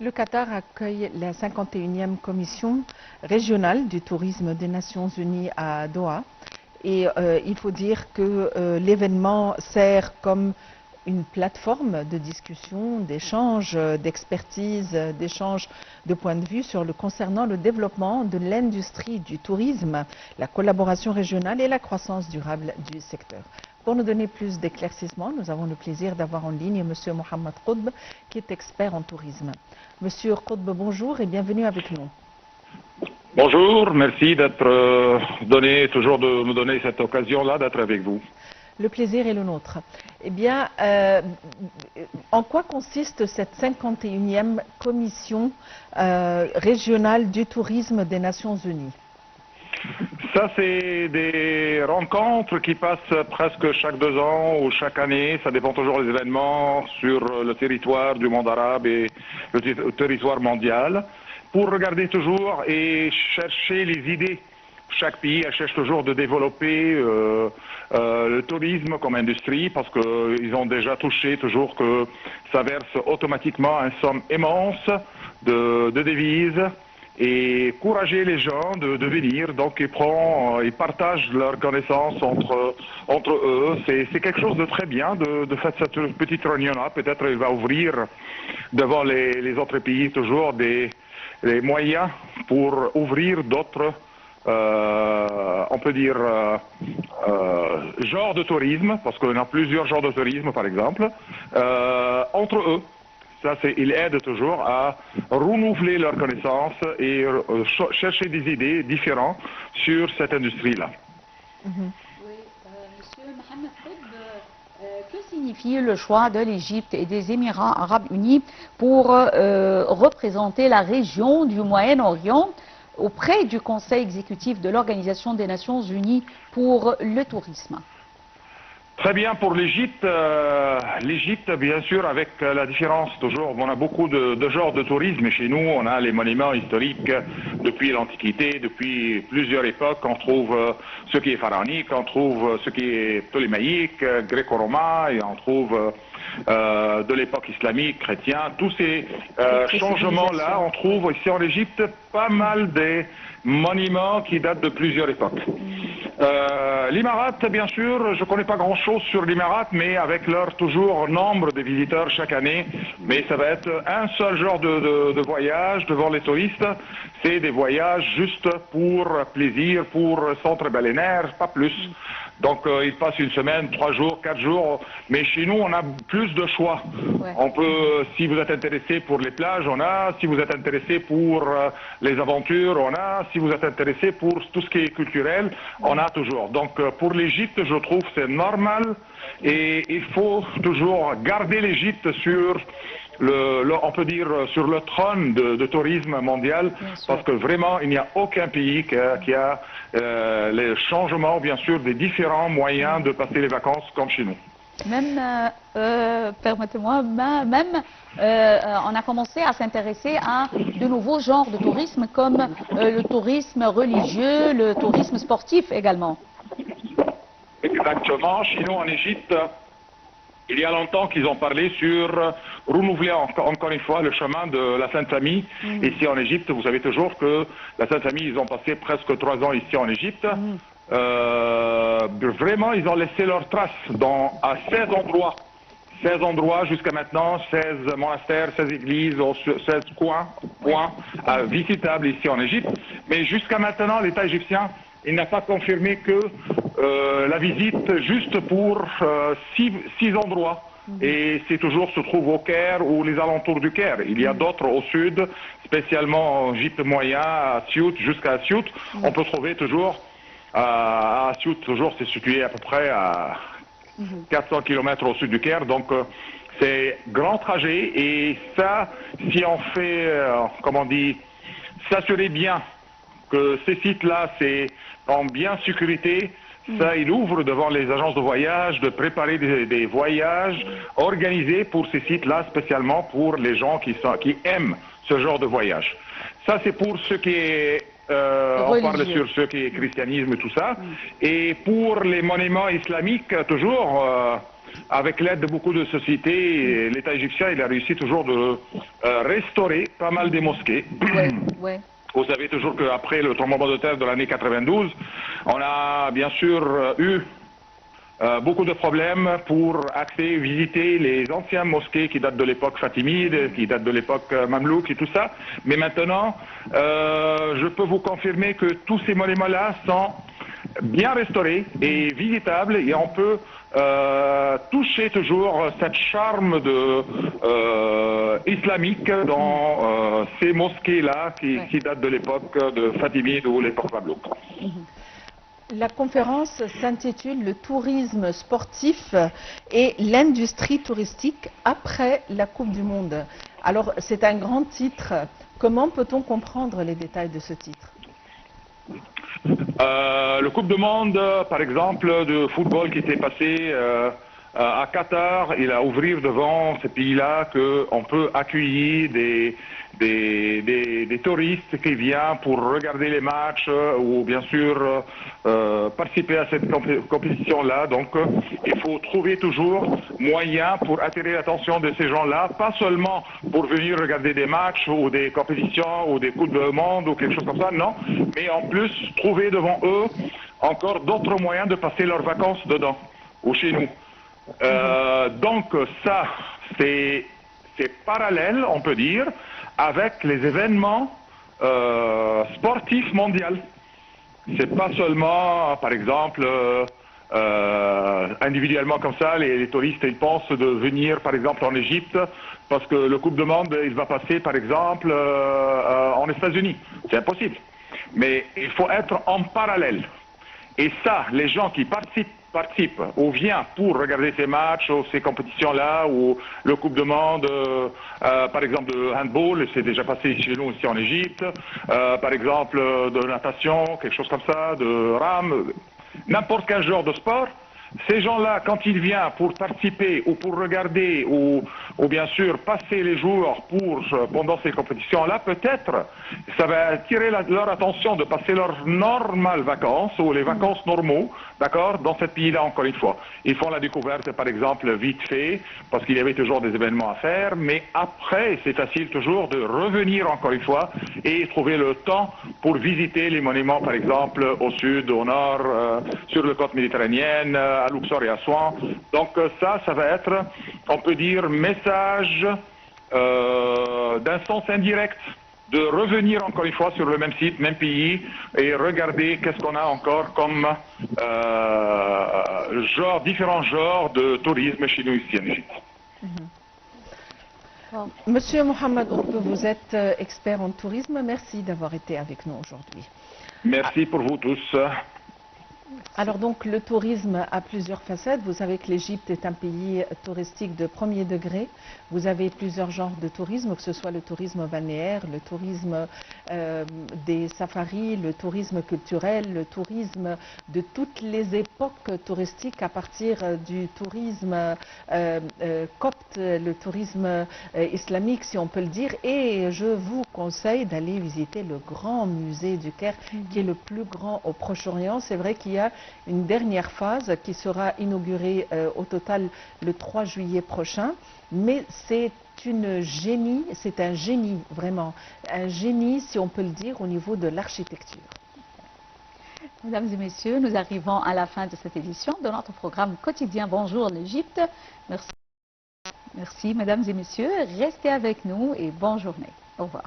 Le Qatar accueille la 51e commission régionale du tourisme des Nations Unies à Doha. Et il faut dire que l'événement sert comme une plateforme de discussion, d'échange, d'expertise, d'échange de points de vue concernant le développement de l'industrie du tourisme, la collaboration régionale et la croissance durable du secteur. Pour nous donner plus d'éclaircissements, nous avons le plaisir d'avoir en ligne M. Mohamed Qutb, qui est expert en tourisme. Monsieur Qutb, bonjour et bienvenue avec nous. Bonjour, merci d'être toujours de me donner cette occasion-là d'être avec vous. Le plaisir est le nôtre. Eh bien, en quoi consiste cette 51e commission régionale du tourisme des Nations Unies? Ça, c'est des rencontres qui passent presque chaque 2 ans ou chaque année. Ça dépend toujours des événements sur le territoire du monde arabe et le territoire mondial. Pour regarder toujours et chercher les idées. Chaque pays cherche toujours de développer le tourisme comme industrie parce qu'ils ont déjà touché toujours que ça verse automatiquement une somme immense de devises et encourager les gens de venir. Donc ils partagent leurs connaissances entre eux. C'est quelque chose de très bien de faire cette petite réunion-là. Peut-être il va ouvrir devant les autres pays toujours les moyens pour ouvrir d'autres on peut dire genres de tourisme, parce qu'on a plusieurs genres de tourisme par exemple, entre eux. Ça, ils aident toujours à renouveler leurs connaissances et chercher des idées différentes sur cette industrie-là. Oui, Monsieur Mohamed Qutb, que signifie le choix de l'Égypte et des Émirats arabes unis pour représenter la région du Moyen-Orient auprès du Conseil exécutif de l'Organisation des Nations Unies pour le tourisme? Très bien pour l'Égypte. L'Égypte, bien sûr, avec la différence toujours, on a beaucoup de genres de tourisme. Chez nous, on a les monuments historiques depuis l'Antiquité, depuis plusieurs époques. On trouve ce qui est pharaonique, on trouve ce qui est ptolémaïque, gréco-romain, et on trouve de l'époque islamique, chrétien. Tous ces changements-là, on trouve ici en Égypte pas mal des monuments qui datent de plusieurs époques. L'Émirat, bien sûr, je ne connais pas grand-chose sur l'Émirat, mais avec leur toujours nombre de visiteurs chaque année, mais ça va être un seul genre de voyage devant les touristes. C'est des voyages juste pour plaisir, pour centre balnéaire, pas plus. Donc ils passent 1 semaine, 3 jours, 4 jours, mais chez nous on a plus de choix. Ouais. On peut, si vous êtes intéressé pour les plages, on a, si vous êtes intéressé pour les aventures, on a, si vous êtes intéressé pour tout ce qui est culturel, on a toujours. Donc pour l'Égypte, je trouve c'est normal et il faut toujours garder l'Égypte sur on peut dire sur le trône de tourisme mondial, parce que vraiment il n'y a aucun pays qui a les changements, bien sûr, des différents moyens de passer les vacances comme chez nous. Même, permettez-moi, on a commencé à s'intéresser à de nouveaux genres de tourisme comme le tourisme religieux, le tourisme sportif également. Exactement, chez nous en Égypte, il y a longtemps qu'ils ont parlé sur renouveler encore une fois le chemin de la Sainte Famille. Ici en Égypte, vous savez toujours que la Sainte Famille, ils ont passé presque 3 ans ici en Égypte. Vraiment, ils ont laissé leurs traces à 16 endroits. 16 endroits jusqu'à maintenant, 16 monastères, 16 églises, 16 coins visitables ici en Égypte. Mais jusqu'à maintenant, l'État égyptien, il n'a pas confirmé que la visite juste pour 6 endroits. Et c'est toujours se trouve au Caire ou les alentours du Caire. Il y a d'autres au sud, spécialement en Égypte moyen, à Siout, jusqu'à Siout. On peut trouver toujours à Siout, toujours c'est situé à peu près à 400 km au sud du Caire. Donc c'est grand trajet et ça, si on fait, comment on dit, s'assurer bien que ces sites-là, c'est en bien sécurité, ça, il ouvre devant les agences de voyage de préparer des voyages organisés pour ces sites-là, spécialement pour les gens qui aiment ce genre de voyage. Ça, c'est pour ce qui est, on parle sur ce qui est christianisme et tout ça. Et pour les monuments islamiques, toujours, avec l'aide de beaucoup de sociétés, l'État égyptien il a réussi toujours de restaurer pas mal des mosquées. Ouais. Vous savez toujours qu'après le tremblement de terre de l'année 92, on a bien sûr eu beaucoup de problèmes pour accéder, visiter les anciennes mosquées qui datent de l'époque fatimide, qui datent de l'époque mamelouk et tout ça. Mais maintenant, je peux vous confirmer que tous ces monuments-là sont bien restaurés et visitables et on peut toucher toujours cette charme islamique dans ces mosquées-là qui datent de l'époque de fatimide ou l'époque mamelouk. La conférence s'intitule « Le tourisme sportif et l'industrie touristique après la Coupe du Monde ». Alors, c'est un grand titre. Comment peut-on comprendre les détails de ce titre? Le Coupe du Monde, par exemple, de football qui s'est passé à Qatar, il a ouvert devant ces pays-là qu'on peut accueillir des touristes qui viennent pour regarder les matchs ou bien sûr participer à cette compétition-là. Donc il faut trouver toujours moyen pour attirer l'attention de ces gens-là, pas seulement pour venir regarder des matchs ou des compétitions ou des Coupes du Monde ou quelque chose comme ça, non, mais en plus trouver devant eux encore d'autres moyens de passer leurs vacances dedans ou chez nous. Donc ça, c'est parallèle, on peut dire, avec les événements sportifs mondiaux. C'est pas seulement, par exemple, individuellement comme ça, les touristes ils pensent de venir, par exemple, en Égypte, parce que le Coupe du Monde, il va passer, par exemple, en États-Unis. C'est impossible. Mais il faut être en parallèle. Et ça, les gens qui participent ou viennent pour regarder ces matchs ou ces compétitions-là, ou le Coupe du Monde, par exemple de handball, c'est déjà passé chez nous ici en Égypte, par exemple de natation, quelque chose comme ça, de rame, n'importe quel genre de sport. Ces gens-là, quand ils viennent pour participer ou pour regarder ou bien sûr passer les jours pendant ces compétitions-là, peut-être ça va attirer leur attention de passer leurs normales vacances ou les vacances normaux, d'accord, dans ce pays-là encore une fois. Ils font la découverte par exemple vite fait parce qu'il y avait toujours des événements à faire, mais après c'est facile toujours de revenir encore une fois et trouver le temps pour visiter les monuments par exemple au sud, au nord, sur le côte méditerranéenne, à Luxor et à Assouan. Donc ça va être, on peut dire, message d'un sens indirect de revenir encore une fois sur le même site, même pays, et regarder qu'est-ce qu'on a encore comme différents genres de tourisme chez nous ici en Égypte. Monsieur Mohamed Ourbe, vous êtes expert en tourisme. Merci d'avoir été avec nous aujourd'hui. Merci pour vous tous. Alors donc le tourisme a plusieurs facettes. Vous savez que l'Égypte est un pays touristique de premier degré. Vous avez plusieurs genres de tourisme, que ce soit le tourisme balnéaire, le tourisme des safaris, le tourisme culturel, le tourisme de toutes les époques touristiques à partir du tourisme copte, le tourisme islamique si on peut le dire. Et je vous conseille d'aller visiter le grand musée du Caire qui est le plus grand au Proche-Orient. C'est vrai qu'il y a une dernière phase qui sera inaugurée au total le 3 juillet prochain, mais c'est un génie vraiment, un génie si on peut le dire au niveau de l'architecture. Mesdames et messieurs, nous arrivons à la fin de cette édition de notre programme quotidien Bonjour l'Égypte. Merci mesdames et messieurs, restez avec nous et bonne journée. Au revoir.